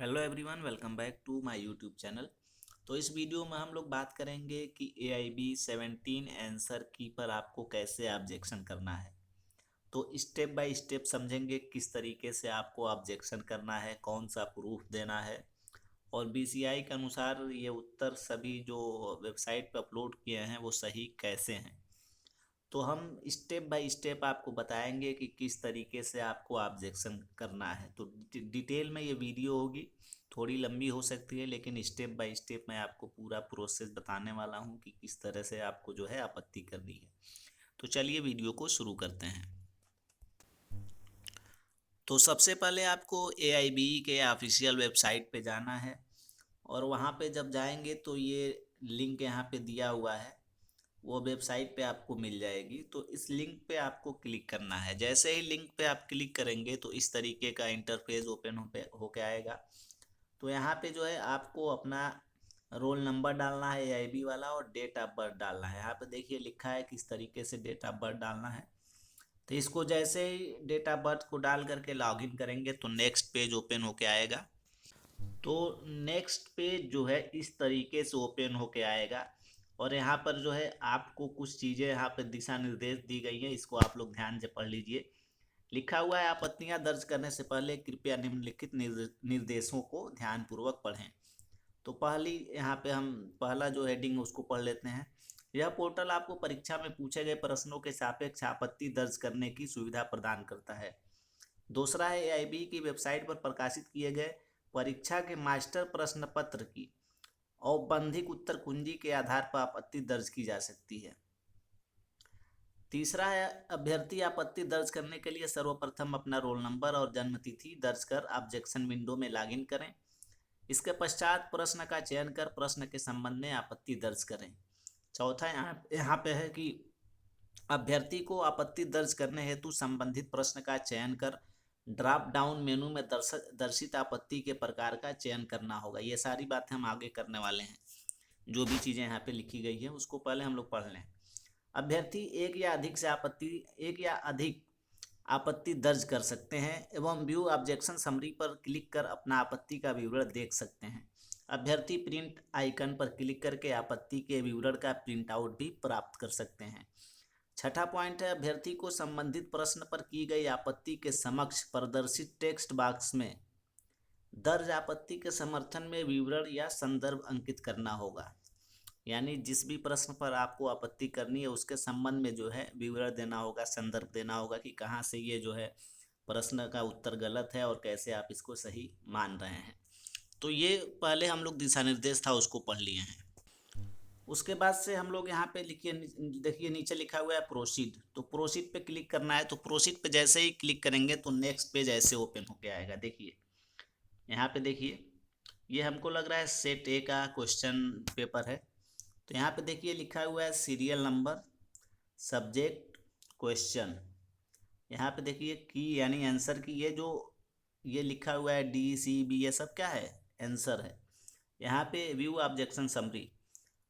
Hello everyone, welcome back to my YouTube channel. तो इस video में हम लोग बात करेंगे कि AIB 17 आंसर की पर आपको कैसे ऑब्जेक्शन करना है। तो स्टेप बाय स्टेप समझेंगे किस तरीके से आपको ऑब्जेक्शन करना है, कौन सा प्रूफ देना है और BCI के अनुसार ये उत्तर सभी जो वेबसाइट पर अपलोड किए हैं वो सही कैसे हैं। तो हम स्टेप बाय स्टेप आपको बताएंगे कि किस तरीके से आपको ऑब्जेक्शन करना है। तो डिटेल में ये वीडियो होगी, थोड़ी लंबी हो सकती है, लेकिन स्टेप बाय स्टेप मैं आपको पूरा प्रोसेस बताने वाला हूँ कि किस तरह से आपको जो है आपत्ति करनी है। तो चलिए वीडियो को शुरू करते हैं। तो सबसे पहले आपको AIB के ऑफिशियल वेबसाइट पे जाना है और वहाँ पे जब जाएंगे तो ये लिंक यहाँ पे दिया हुआ है, वो वेबसाइट पे आपको मिल जाएगी। तो इस लिंक पे आपको क्लिक करना है। जैसे ही लिंक पे आप क्लिक करेंगे तो इस तरीके का इंटरफेस ओपन होके आएगा। तो यहाँ पे जो है आपको अपना रोल नंबर डालना है AIB वाला और डेट ऑफ बर्थ डालना है। यहाँ पे देखिए लिखा है किस तरीके से डेट ऑफ बर्थ डालना है। तो इसको जैसे ही डेट ऑफ बर्थ को डाल करके लॉगिन करेंगे तो नेक्स्ट पेज ओपन होके आएगा। तो नेक्स्ट पेज जो है इस तरीके से ओपन होके आएगा और यहाँ पर जो है आपको कुछ चीज़ें यहाँ पर दिशा निर्देश दी गई हैं, इसको आप लोग ध्यान से पढ़ लीजिए। लिखा हुआ है आपत्तियां दर्ज करने से पहले कृपया निम्नलिखित निर्देशों को ध्यानपूर्वक पढ़ें। तो पहली यहाँ पे हम पहला जो हेडिंग उसको पढ़ लेते हैं। यह पोर्टल आपको परीक्षा में पूछे गए प्रश्नों के सापेक्ष आपत्ति दर्ज करने की सुविधा प्रदान करता है। दूसरा है AIB की वेबसाइट पर प्रकाशित किए गए परीक्षा के मास्टर प्रश्न पत्र की औपबंधिक उत्तर कुंजी के आधार पर आपत्ति दर्ज की जा सकती है। तीसरा है अभ्यर्थी आपत्ति दर्ज करने के लिए सर्वप्रथम अपना रोल नंबर और जन्म तिथि दर्ज कर ऑब्जेक्शन विंडो में लॉगिन करें। इसके पश्चात प्रश्न का चयन कर प्रश्न के संबंध में आपत्ति दर्ज करें। चौथा यहाँ पे है कि अभ्यर्थी को आपत्ति दर्ज करने हेतु संबंधित प्रश्न का चयन कर ड्रॉप डाउन मेनू में दर्शित आपत्ति के प्रकार का चयन करना होगा। ये सारी बातें हम आगे करने वाले हैं। जो भी चीज़ें यहाँ पे लिखी गई है उसको पहले हम लोग पढ़ लें। अभ्यर्थी एक या अधिक आपत्ति दर्ज कर सकते हैं एवं व्यू ऑब्जेक्शन समरी पर क्लिक कर अपना आपत्ति का विवरण देख सकते हैं। अभ्यर्थी प्रिंट आइकन पर क्लिक करके आपत्ति के विवरण का प्रिंट आउट भी प्राप्त कर सकते हैं। छठा पॉइंट है अभ्यर्थी को संबंधित प्रश्न पर की गई आपत्ति के समक्ष प्रदर्शित टेक्स्ट बॉक्स में दर्ज आपत्ति के समर्थन में विवरण या संदर्भ अंकित करना होगा। यानी जिस भी प्रश्न पर आपको आपत्ति करनी है उसके संबंध में जो है विवरण देना होगा, संदर्भ देना होगा कि कहाँ से ये जो है प्रश्न का उत्तर गलत है और कैसे आप इसको सही मान रहे हैं। तो ये पहले हम लोग दिशा निर्देश था उसको पढ़ लिए हैं। उसके बाद से हम लोग यहाँ पे लिखिए, देखिए नीचे लिखा हुआ है प्रोसीड। तो प्रोसीड पे क्लिक करना है। तो प्रोसीड पे जैसे ही क्लिक करेंगे तो नेक्स्ट पेज ऐसे ओपन होके आएगा। देखिए यहाँ पे देखिए, ये हमको लग रहा है सेट A का क्वेश्चन पेपर है। तो यहाँ पे देखिए लिखा हुआ है सीरियल नंबर, सब्जेक्ट, क्वेश्चन। यहाँ पे देखिए की यानी आंसर की, ये लिखा हुआ है DCB, ये सब क्या है, आंसर है। यहाँ पे व्यू ऑब्जेक्शन समरी,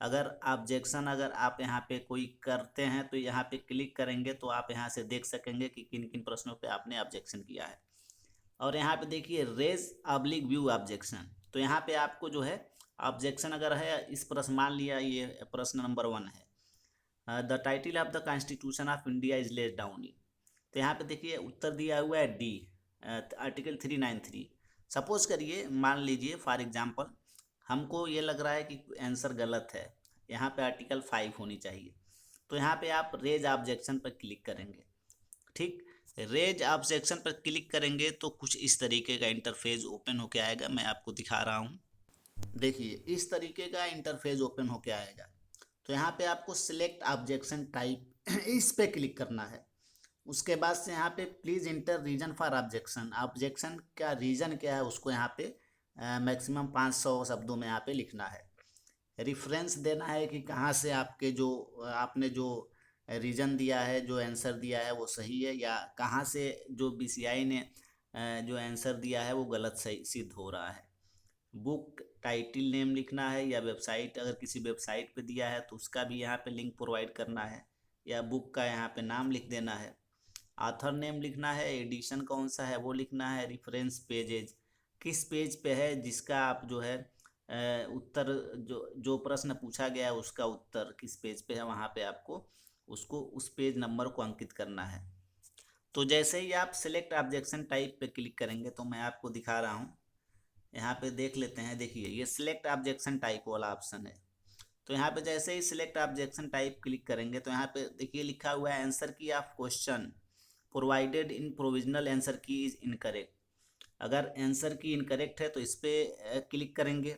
अगर आप यहाँ पे कोई करते हैं तो यहाँ पे क्लिक करेंगे तो आप यहाँ से देख सकेंगे कि किन किन प्रश्नों पे आपने ऑब्जेक्शन किया है। और यहाँ पे देखिए रेज ऑब्लिक व्यू ऑब्जेक्शन। तो यहाँ पे आपको जो है ऑब्जेक्शन अगर है इस प्रश्न, मान लिया ये प्रश्न नंबर 1 है, the title of the constitution of India is laid down. तो यहाँ पे देखिए उत्तर दिया हुआ है D, आर्टिकल 393। सपोज करिए, मान लीजिए फॉर एग्जांपल हमको ये लग रहा है कि आंसर गलत है, यहाँ पे आर्टिकल 5 होनी चाहिए। तो यहाँ पे आप रेज ऑब्जेक्शन पर क्लिक करेंगे। ठीक, रेज ऑब्जेक्शन पर क्लिक करेंगे तो कुछ इस तरीके का इंटरफेस ओपन होके आएगा। मैं आपको दिखा रहा हूँ, देखिए इस तरीके का इंटरफेस ओपन होके आएगा। तो यहाँ पे आपको सिलेक्ट ऑब्जेक्शन टाइप इस पे क्लिक करना है। उसके बाद से यहाँ पे please enter reason for objection, objection का रीजन क्या है उसको यहाँ पे मैक्सिमम 500 शब्दों में यहाँ पे लिखना है। रेफरेंस देना है कि कहाँ से आपने जो रीजन दिया है, जो आंसर दिया है वो सही है, या कहाँ से जो BCI ने जो आंसर दिया है वो गलत सही सिद्ध हो रहा है। बुक टाइटल नेम लिखना है, या वेबसाइट अगर किसी वेबसाइट पे दिया है तो उसका भी यहाँ पे लिंक प्रोवाइड करना है, या बुक का यहाँ पे नाम लिख देना है। ऑथर नेम लिखना है, एडिशन कौन सा है वो लिखना है, रेफरेंस पेजेज किस पेज पे है जिसका आप जो है उत्तर, जो प्रश्न पूछा गया है उसका उत्तर किस पेज पे है, वहाँ पे आपको उसको उस पेज नंबर को अंकित करना है। तो जैसे ही आप सिलेक्ट ऑब्जेक्शन टाइप पे क्लिक करेंगे, तो मैं आपको दिखा रहा हूँ, यहाँ पे देख लेते हैं। देखिए ये सिलेक्ट ऑब्जेक्शन टाइप वाला ऑप्शन है। तो यहाँ पे जैसे ही सिलेक्ट ऑब्जेक्शन टाइप क्लिक करेंगे, तो यहाँ पे देखिए लिखा हुआ है आंसर की of question provided in provisional answer की इज इनकरेक्ट। अगर आंसर की इनकरेक्ट है तो इस पे क्लिक करेंगे।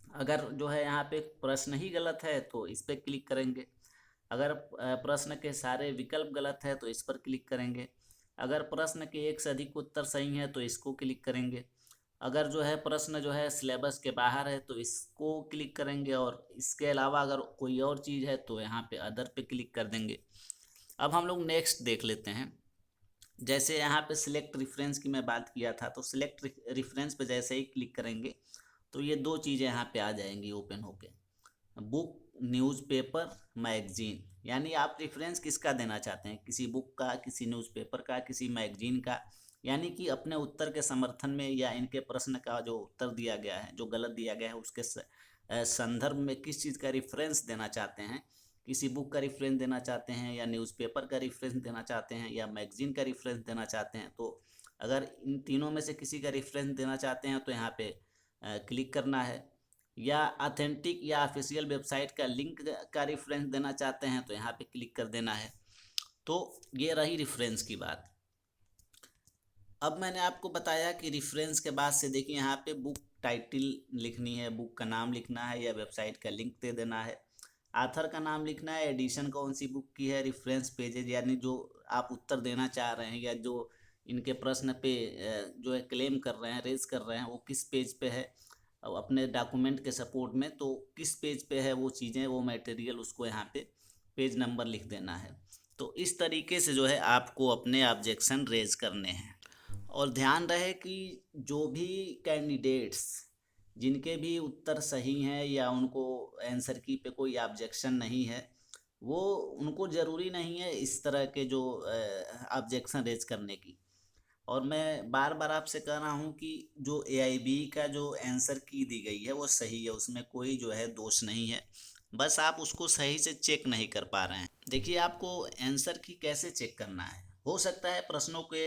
अगर जो है यहाँ पे प्रश्न ही गलत है तो इस पे क्लिक करेंगे। अगर प्रश्न के सारे विकल्प गलत है तो इस पर क्लिक करेंगे। अगर प्रश्न के एक से अधिक उत्तर सही है तो इसको क्लिक करेंगे। अगर जो है प्रश्न जो है सिलेबस के बाहर है तो इसको क्लिक करेंगे, और इसके अलावा अगर कोई और चीज़ है तो यहाँ पे अदर पे क्लिक कर देंगे। अब हम लोग नेक्स्ट देख लेते हैं। जैसे यहाँ पे सिलेक्ट रेफरेंस की मैं बात किया था, तो सिलेक्ट रेफरेंस पे जैसे ही क्लिक करेंगे तो ये दो चीज़ें यहाँ पे आ जाएंगी ओपन होके, बुक, न्यूज़पेपर, मैगजीन। यानी आप रेफरेंस किसका देना चाहते हैं, किसी बुक का, किसी न्यूज़पेपर का, किसी मैगजीन का। यानी कि अपने उत्तर के समर्थन में या इनके प्रश्न का जो उत्तर दिया गया है, जो गलत दिया गया है, उसके संदर्भ में किस चीज़ का रेफरेंस देना चाहते हैं। किसी बुक का रेफरेंस देना चाहते हैं, या न्यूज़पेपर का रेफरेंस देना चाहते हैं, या मैगजीन का रेफरेंस देना चाहते हैं। तो अगर इन तीनों में से किसी का रेफरेंस देना चाहते हैं तो यहाँ पे क्लिक करना है। या ऑथेंटिक या ऑफिशियल वेबसाइट का लिंक का रेफरेंस देना चाहते हैं तो यहाँ पे क्लिक कर देना है। तो ये रही रेफरेंस की बात। अब मैंने आपको बताया कि रेफरेंस के बाद से देखिए यहाँ पे बुक टाइटल लिखनी है, बुक का नाम लिखना है, या वेबसाइट का लिंक दे देना है। आथर का नाम लिखना है, एडिशन कौन सी बुक की है, रेफरेंस पेजेज यानी जो आप उत्तर देना चाह रहे हैं या जो इनके प्रश्न पे जो है क्लेम कर रहे हैं, रेज कर रहे हैं, वो किस पेज पे है अपने डॉक्यूमेंट के सपोर्ट में, तो किस पेज पे है वो चीज़ें, वो मटेरियल, उसको यहाँ पे पेज नंबर लिख देना है। तो इस तरीके से जो है आपको अपने ऑब्जेक्शन रेज करने हैं। और ध्यान रहे कि जो भी कैंडिडेट्स जिनके भी उत्तर सही हैं या उनको आंसर की पे कोई ऑब्जेक्शन नहीं है, वो उनको ज़रूरी नहीं है इस तरह के जो ऑब्जेक्शन रेज करने की। और मैं बार बार आपसे कह रहा हूँ कि जो एआईबी का जो आंसर की दी गई है वो सही है, उसमें कोई जो है दोष नहीं है। बस आप उसको सही से चेक नहीं कर पा रहे हैं। देखिए आपको आंसर की कैसे चेक करना है। हो सकता है प्रश्नों के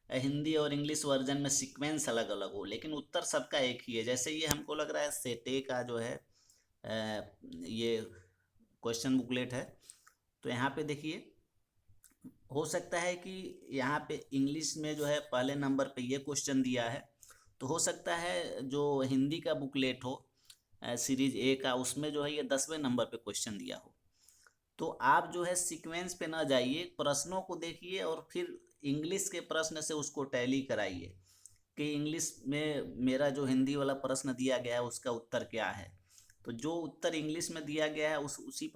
हिंदी और इंग्लिश वर्जन में सीक्वेंस अलग अलग हो, लेकिन उत्तर सबका एक ही है। जैसे ये हमको लग रहा है सेटे का जो है ये क्वेश्चन बुकलेट है। तो यहाँ पे देखिए हो सकता है कि यहाँ पे इंग्लिश में जो है पहले नंबर पे ये क्वेश्चन दिया है, तो हो सकता है जो हिंदी का बुकलेट हो सीरीज ए का, उसमें जो है ये 10वें नंबर पे क्वेश्चन दिया हो। तो आप जो है सीक्वेंस पे ना जाइए, प्रश्नों को देखिए और फिर इंग्लिश के प्रश्न से उसको टैली कराइए कि इंग्लिश में मेरा जो हिंदी वाला प्रश्न दिया गया है उसका उत्तर क्या है। तो जो उत्तर इंग्लिश में दिया गया है उस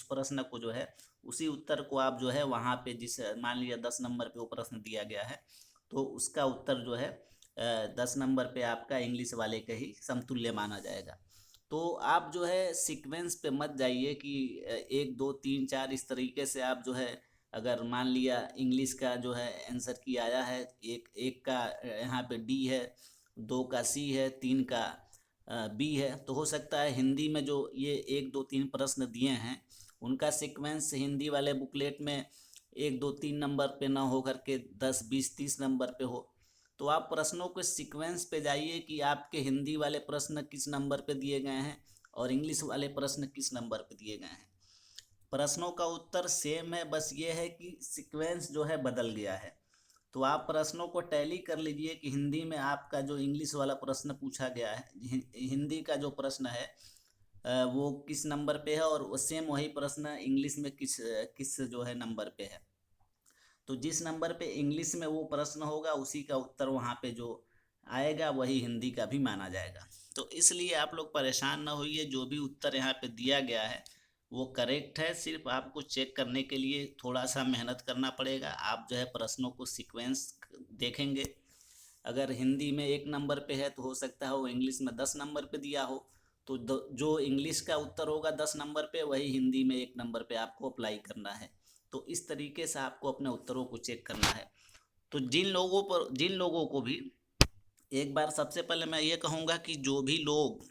प्रश्न को जो है, उसी उत्तर को आप जो है वहाँ पे, जिस मान लिया 10 नंबर पे वो प्रश्न दिया गया है, तो उसका उत्तर जो है 10 नंबर पे आपका इंग्लिश वाले का ही समतुल्य माना जाएगा। तो आप जो है सीक्वेंस पे मत जाइए कि 1 2 3 4 इस तरीके से आप जो है, अगर मान लिया इंग्लिश का जो है आंसर की आया है, एक का यहाँ पे डी है, 2 का सी है, 3 का बी है, तो हो सकता है हिंदी में जो ये 1 2 3 प्रश्न दिए हैं उनका सीक्वेंस हिंदी वाले बुकलेट में 1 2 3 नंबर पे ना हो करके 10 20 30 नंबर पे हो। तो आप प्रश्नों के सीक्वेंस पे जाइए कि आपके हिंदी वाले प्रश्न किस नंबर पे दिए गए हैं और इंग्लिश वाले प्रश्न किस नंबर पे दिए गए हैं। प्रश्नों का उत्तर सेम है, बस ये है कि सीक्वेंस जो है बदल गया है। तो आप प्रश्नों को टैली कर लीजिए कि हिंदी में आपका जो इंग्लिश वाला प्रश्न पूछा गया है, हिंदी का जो प्रश्न है वो किस नंबर पे है, और सेम वही प्रश्न इंग्लिश में किस किस जो है नंबर पे है। तो जिस नंबर पे इंग्लिश में वो प्रश्न होगा उसी का उत्तर वहाँ पे जो आएगा वही हिंदी का भी माना जाएगा। तो इसलिए आप लोग परेशान ना होइए, जो भी उत्तर यहाँ पे दिया गया है वो करेक्ट है। सिर्फ आपको चेक करने के लिए थोड़ा सा मेहनत करना पड़ेगा। आप जो है प्रश्नों को सीक्वेंस देखेंगे, अगर हिंदी में 1 नंबर पे है तो हो सकता है वो इंग्लिश में 10 नंबर पे दिया हो, तो जो इंग्लिश का उत्तर होगा 10 नंबर पे वही हिंदी में 1 नंबर पे आपको अप्लाई करना है। तो इस तरीके से आपको अपने उत्तरों को चेक करना है। तो जिन लोगों को भी एक बार सबसे पहले मैं ये कहूँगा कि जो भी लोग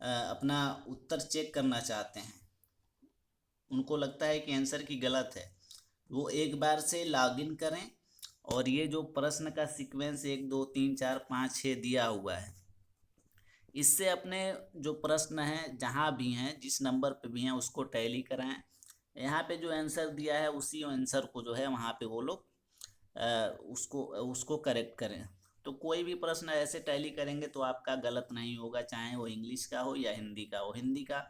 अपना उत्तर चेक करना चाहते हैं, उनको लगता है कि आंसर की गलत है, वो एक बार से लॉगिन करें और ये जो प्रश्न का सीक्वेंस 1 2 3 4 5 6 दिया हुआ है, इससे अपने जो प्रश्न हैं जहाँ भी हैं, जिस नंबर पे भी हैं, उसको टैली कराएं। यहाँ पे जो आंसर दिया है उसी आंसर को जो है वहाँ पे वो लोग उसको उसको करेक्ट करें। तो कोई भी प्रश्न ऐसे टैली करेंगे तो आपका गलत नहीं होगा, चाहे वो इंग्लिश का हो या हिंदी का हो। हिंदी का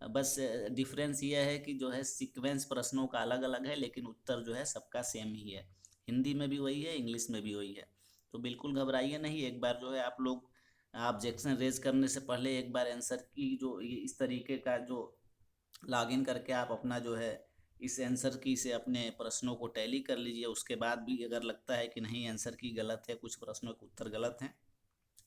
बस डिफरेंस ये है कि जो है सीक्वेंस प्रश्नों का अलग अलग है, लेकिन उत्तर जो है सबका सेम ही है। हिंदी में भी वही है, इंग्लिश में भी वही है। तो बिल्कुल घबराइए नहीं, एक बार जो है आप लोग ऑब्जेक्शन रेज करने से पहले एक बार आंसर की जो इस तरीके का जो लॉगिन करके आप अपना जो है इस आंसर की से अपने प्रश्नों को टैली कर लीजिए। उसके बाद भी अगर लगता है कि नहीं आंसर की गलत है, कुछ प्रश्नों के उत्तर गलत हैं,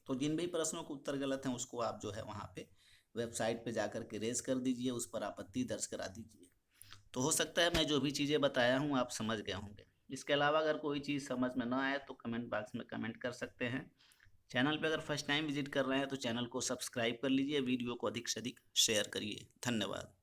तो जिन भी प्रश्नों के उत्तर गलत हैं उसको आप जो है वहाँ पे वेबसाइट पे जाकर के रेज कर दीजिए, उस पर आपत्ति दर्ज करा दीजिए। तो हो सकता है मैं जो भी चीज़ें बताया हूँ आप समझ गए होंगे। इसके अलावा अगर कोई चीज़ समझ में ना आए तो कमेंट बॉक्स में कमेंट कर सकते हैं। चैनल पे अगर फर्स्ट टाइम विजिट कर रहे हैं तो चैनल को सब्सक्राइब कर लीजिए, वीडियो को अधिक से अधिक शेयर करिए। धन्यवाद।